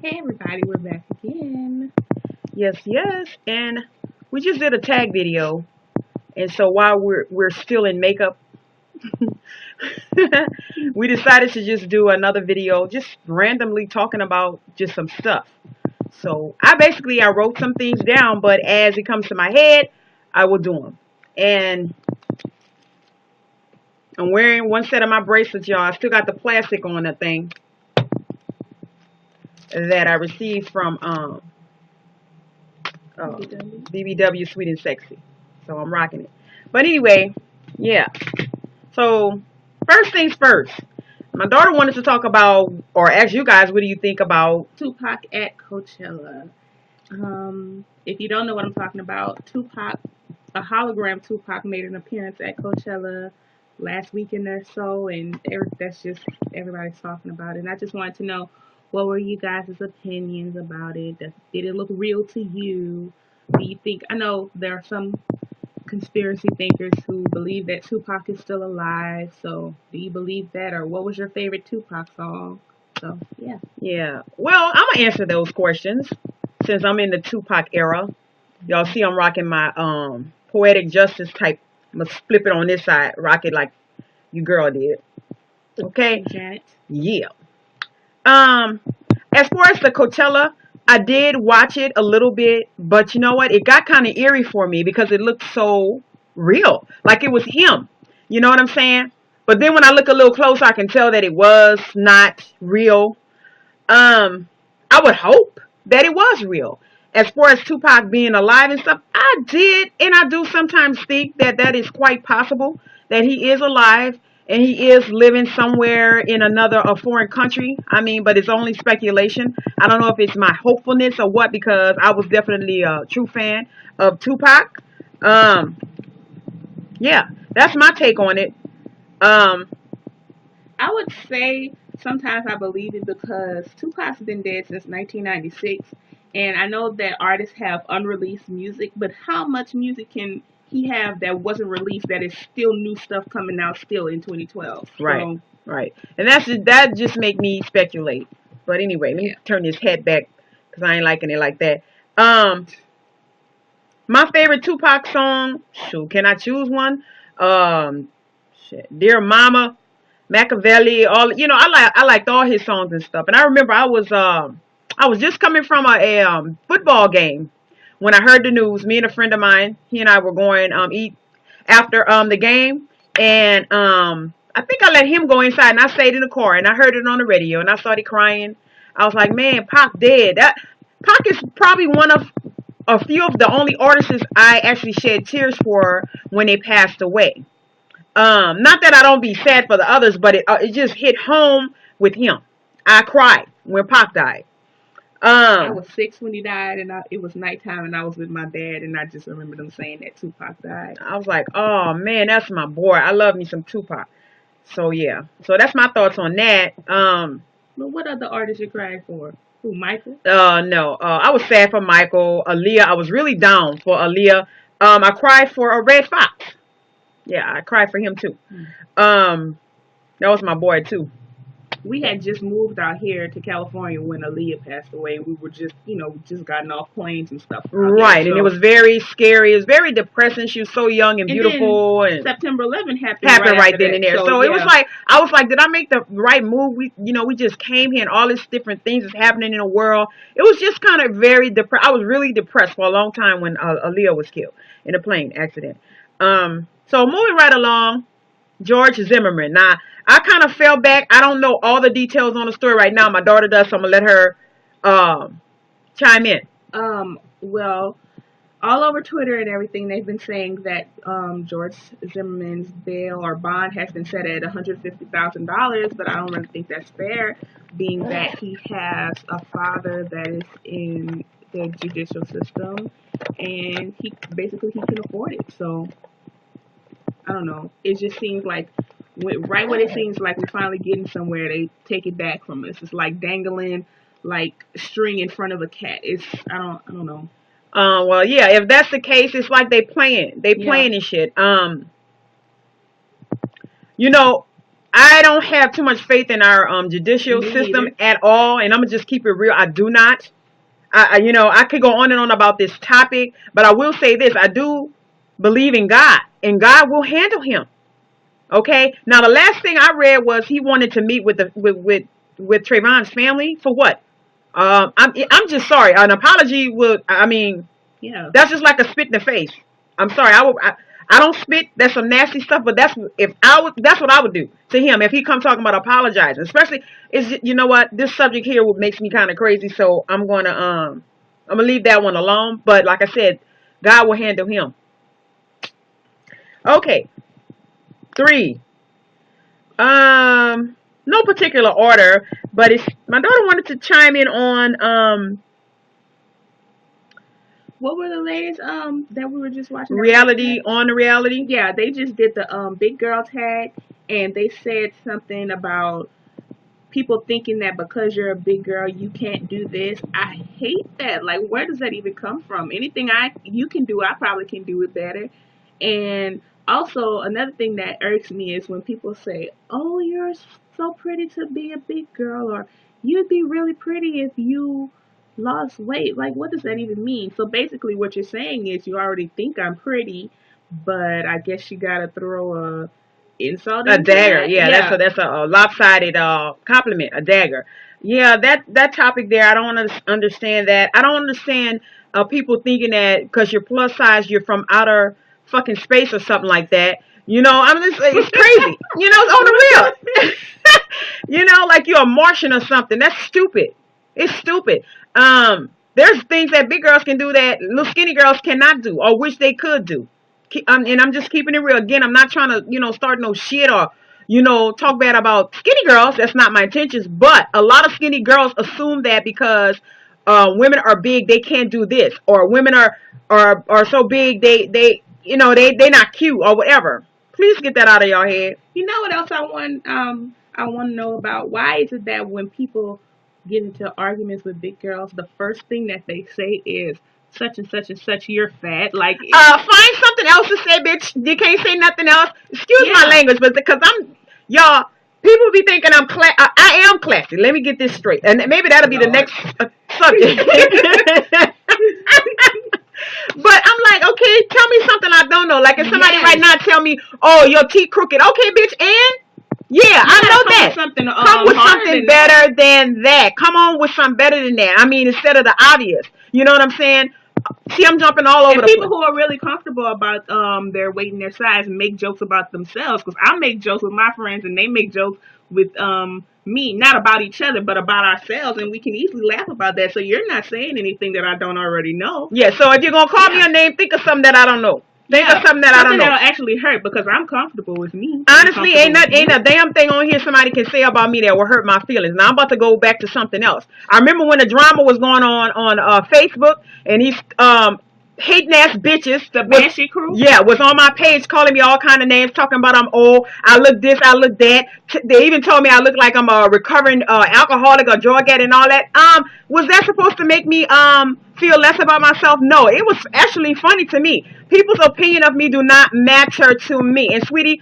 Hey everybody, we're back again. Yes, yes. And we just did a tag video. And so while we're still in makeup, we decided to just do another video just randomly talking about just some stuff. So I wrote some things down, but as it comes to my head, I will do them. And I'm wearing one set of my bracelets, y'all. I still got the plastic on the thing that I received from BBW Sweet and Sexy. So I'm rocking it. But anyway, yeah. So first things first. My daughter wanted to talk about, or ask you guys, what do you think about Tupac at Coachella. If you don't know what I'm talking about, a hologram Tupac made an appearance at Coachella last weekend or so, and that's just everybody's talking about it. And I just wanted to know, what were you guys' opinions about it? Did it look real to you? Do you think, I know there are some conspiracy thinkers who believe that Tupac is still alive. So, do you believe that, or what was your favorite Tupac song? So, yeah. Yeah. Well, I'm gonna answer those questions since I'm in the Tupac era. Y'all see I'm rocking my poetic justice type. I'm gonna flip it on this side, rock it like you girl did. Okay? Janet. Yeah. Um as far as the Coachella, I did watch it a little bit, but you know what? It got kind of eerie for me because it looked so real. Like it was him. You know what I'm saying? But then when I look a little closer, I can tell that it was not real. I would hope that it was real. As far as Tupac being alive and stuff, I did and I do sometimes think that that is quite possible that he is alive and he is living somewhere in a foreign country. I mean, but it's only speculation. I don't know if it's my hopefulness or what because I was definitely a true fan of Tupac. Um, yeah, that's my take on it. Um, I would say sometimes I believe it because Tupac's been dead since 1996, and I know that artists have unreleased music, but how much music can he have that wasn't released that is still new stuff coming out still in 2012? right, So, right, and that just make me speculate. But anyway, let me yeah. turn this head back because I ain't liking it like that. Um, my favorite Tupac song. Shoot, can I choose one? Um, shit, Dear Mama, Machiavelli. All I liked all his songs and stuff. And I remember I was just coming from a football game when I heard the news. Me and a friend of mine, he and I were going eat after the game, and I think I let him go inside, and I stayed in the car, and I heard it on the radio, and I started crying. I was like, man, Pac dead. That Pac is probably one of a few of the only artists I actually shed tears for when they passed away. Not that I don't be sad for the others, but it just hit home with him. I cried when Pac died. I Um, was 6 when he died, and it was nighttime, and I was with my dad, and I just remember them saying that Tupac died. I was like, oh man, that's my boy. I love me some Tupac. So yeah, so that's my thoughts on that. But what other artists you crying for? Who, Michael? No, I was sad for Michael, Aaliyah. I was really down for Aaliyah. I cried for a Red Fox. Yeah, I cried for him too. Hmm. Um, that was my boy too. We had just moved out here to California when Aaliyah passed away, and we were just, just gotten off planes and stuff out here. Right, and it So, was very scary. It was very depressing. She was so young and and then beautiful, and September 11th happened right happened right after then that. and there. So So it was yeah, like I was like, did I make the right move? We just came here, and all these different things is happening in the world. It was just kind of very depressed. I was really depressed for a long time when Aaliyah was killed in a plane accident. So moving right along, George Zimmerman. Now I kind of fell back. I don't know all the details on the story right now. My daughter does, so I'm gonna let her chime in. well, all over Twitter and everything, they've been saying that George Zimmerman's bail or bond has been set at $150,000, but I don't really think that's fair, being that he has a father that is in the judicial system, and he can afford it. So I don't know. It just seems like right when it seems like we're finally getting somewhere, they take it back from us. It's like dangling like string in front of a cat. It's I don't know. Well, yeah, if that's the case, it's like they Yeah. playing and shit. You know, I don't have too much faith in our judicial Me system neither. at all, and I'm gonna just keep it real. I do not. I could go on and on about this topic, but I will say this: I do believe in God, and God will handle him. Okay. Now, the last thing I read was he wanted to meet with the with Trayvon's family for what? I'm just sorry. An apology would. I mean, Yeah. that's just like a spit in the face. I'm sorry. I don't spit. That's some nasty stuff. But that's if I would. That's what I would do to him if he come talking about apologizing. Especially is you know what, this subject here makes me kind of crazy. So I'm gonna leave that one alone. But like I said, God will handle him. Okay, three. No particular order, but it's my daughter wanted to chime in on What were the ladies that we were just watching that were on the reality tag? on the reality. Yeah, they just did the big girl tag, and they said something about people thinking that because you're a big girl you can't do this. I hate that. Like, where does that even come from? Anything I you can do, I probably can do it better. And also another thing that irks me is when people say, "Oh, you're so pretty to be a big girl," or "You'd be really pretty if you lost weight." Like, what does that even mean? So basically, what you're saying is you already think I'm pretty, but I guess you gotta throw a insult A into dagger, that. yeah, Yeah. that's a lopsided compliment. A dagger, yeah. That topic there, I don't understand that. I don't understand people thinking that because you're plus size, you're from outer fucking space or something like that. You know, I'm just it's crazy. You know, on the real. You know, like you're a Martian or something. That's stupid. It's stupid. There's things that big girls can do that little skinny girls cannot do, or wish they could do. And I'm just keeping it real. Again, I'm not trying to, start no shit or, talk bad about skinny girls. That's not my intentions. But a lot of skinny girls assume that because women are big, they can't do this, or women are so big they not cute or whatever. Please get that out of your head. You know what else I want to know about? Why is it that when people get into arguments with big girls, the first thing that they say is such and such and such, you're fat. Like, Find something else to say, bitch. You can't say nothing else. Excuse my yeah. language, but because y'all, people be thinking I am classy. Let me get this straight, and maybe that'll be the Lord. next subject. But I'm like, okay, tell me something I don't know. Like if somebody right Yes. now tell me, "Oh, your teeth crooked," okay, bitch, and yeah, You I gotta know come that. with something Come with harder something than that. better than that. Come on with something better than that. I mean, instead of the obvious. You know what I'm saying? See, I'm jumping all over And the people place. who are really comfortable about their weight and their size make jokes about themselves. Because I make jokes with my friends, and they make jokes with me, not about each other, but about ourselves, and we can easily laugh about that. So you're not saying anything that I don't already know. Yeah, so if you're gonna call me Yeah. a name, think of something that I don't know. Think of Yeah, something that I don't something know. that'll actually hurt because I'm comfortable with me. I'm Honestly, comfortable with ain't you. a damn thing on here somebody can say about me that will hurt my feelings. Now I'm about to go back to something else. I remember when the drama was going on Facebook, and these hating ass bitches The was Banshee crew. was on my page calling me all kind of names, talking about I'm old, I look this, I look that. They even told me I look like I'm a recovering alcoholic or drug addict and all that. Was that supposed to make me feel less about myself? No, it was actually funny to me. People's opinion of me do not matter to me. And sweetie,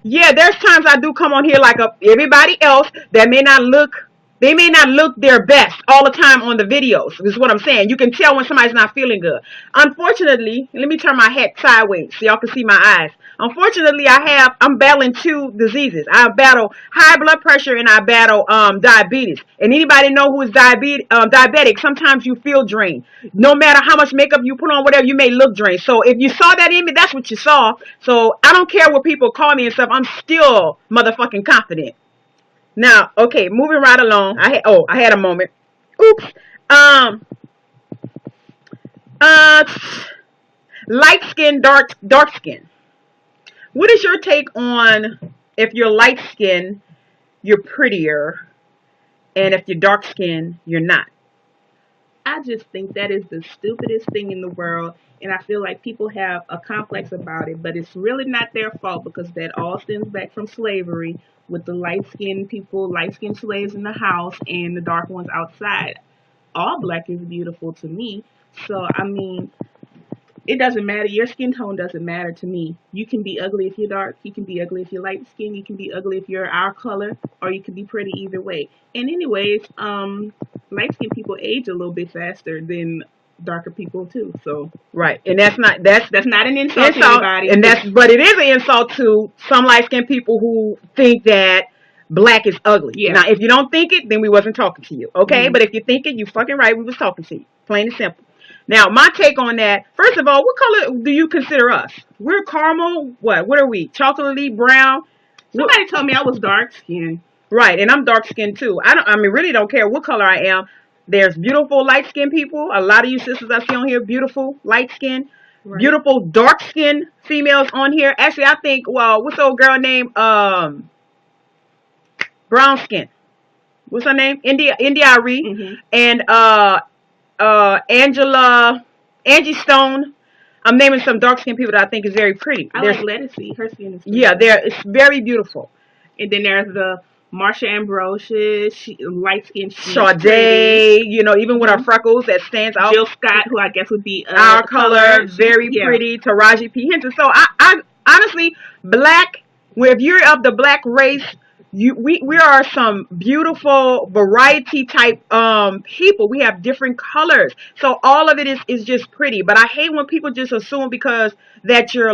yeah, there's times I do come on here like everybody else that may not look their best all the time on the videos. This is what I'm saying. You can tell when somebody's not feeling good. Unfortunately, let me turn my head sideways so y'all can see my eyes. Unfortunately, I'm battling two diseases. I battle high blood pressure and I battle diabetes. And anybody know who is diabetic, sometimes you feel drained. No matter how much makeup you put on, whatever, you may look drained. So if you saw that in me, that's what you saw. So I don't care what people call me and stuff. I'm still motherfucking confident. Now, okay, moving right along. I had a moment. Oops. Um. Uh. Light skin, dark skin. What is your take on if you're light skin, you're prettier, and if you're dark skin, you're not? I just think that is the stupidest thing in the world, and I feel like people have a complex about it, but it's really not their fault because that all stems back from slavery with the light skinned people, light skinned slaves in the house and the dark ones outside. All black is beautiful to me. So, I mean, It doesn't matter. Your skin tone doesn't matter to me. You can be ugly if you're dark. You can be ugly if you're light skin. You can be ugly if you're our color, or you can be pretty either way. And anyways, light skinned people age a little bit faster than darker people too. So Right, and that's not an insult to insult, anybody. and but it is an insult to some light skinned people who think that black is ugly. Yeah. Now, if you don't think it, then we wasn't talking to you, okay? Mm-hmm. But if you think it, you fucking right. We was talking to you, plain and simple. Now, my take on that. First of all, what color do you consider us? We're caramel. What are we? Chocolatey brown. Somebody told me I was dark skinned. Right, and I'm dark skinned too. I mean, really don't care what color I am. There's beautiful light skinned people. A lot of you sisters I see on here, beautiful light skinned. Right. Beautiful dark skinned females on here. Actually, I think, well, what's the old girl name? Brown skin. What's her name? India Arie. Mm-hmm. And Angie Stone. I'm naming some dark skinned people that I think is very pretty. I like Lettucey. Her skin is pretty. Yeah, it's very beautiful. And then there's the Marsha Ambrosius, light skin. Sade, you know, even with her freckles, that stands out. Jill Scott, who I guess would be our color, very pretty. Taraji P. Henson. So I honestly, black. If you're of the black race, we are some beautiful variety type people. We have different colors, so all of it is just pretty. But I hate when people just assume because that you're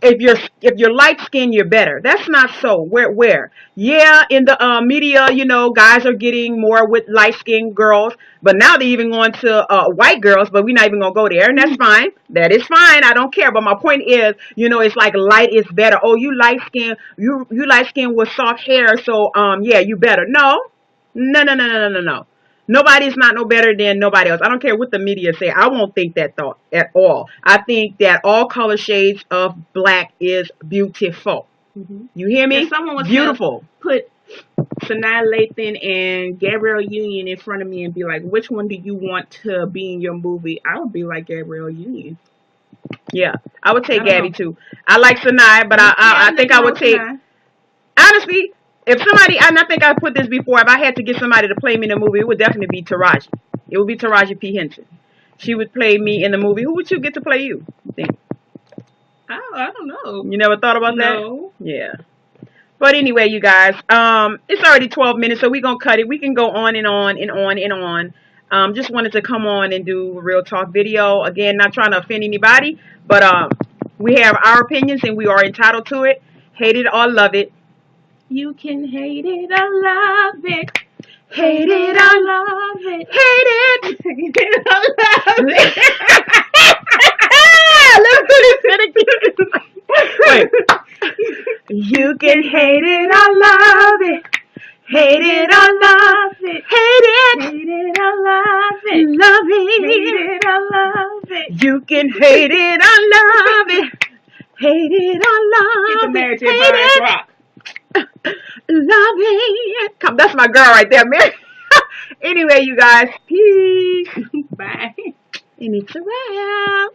if you're light skinned, you're better. That's not so. Where? Yeah, in the media, you know, guys are getting more with light skinned girls, but now they're even going to white girls. But we're not even gonna go there, and that's fine. That is fine. I don't care. But my point is, you know, it's like light is better. Oh, you light skinned, you light skinned with soft hair, so yeah, you better. No. Nobody's not no better than nobody else. I don't care what the media say. I won't think that thought at all. I think that all color shades of black is beautiful. Mm-hmm. You hear me? If someone was beautiful. Put Sanaa Lathan and Gabrielle Union in front of me and be like, which one do you want to be in your movie? I would be like Gabrielle Union. Yeah, I would take Gabby too. I like Sanaa, but I think I would take... Honestly... If somebody, and I think I put this before, if I had to get somebody to play me in a movie, it would definitely be Taraji. It would be Taraji P. Henson. She would play me in the movie. Who would you get to play you? Think? I don't know. You never thought about that? No. Yeah. But anyway, you guys, it's already 12 minutes, so we're going to cut it. We can go on and on and on and on. Just wanted to come on and do a real talk video. Again, not trying to offend anybody, but we have our opinions and we are entitled to it. Hate it or love it. You can hate it or love it. Hate it or love it. Hate it. Hate it or love it. Let's do this. Wait. You can hate it or love it. Hate it or love it. Hate it. Hate it or love it. Love it. Hate it or love it. You can hate it or love it. Hate it or love it. Get the marriage at Rock. Love it. Come, that's my girl right there, Mary. Anyway, you guys, peace. Bye. And it's a wrap.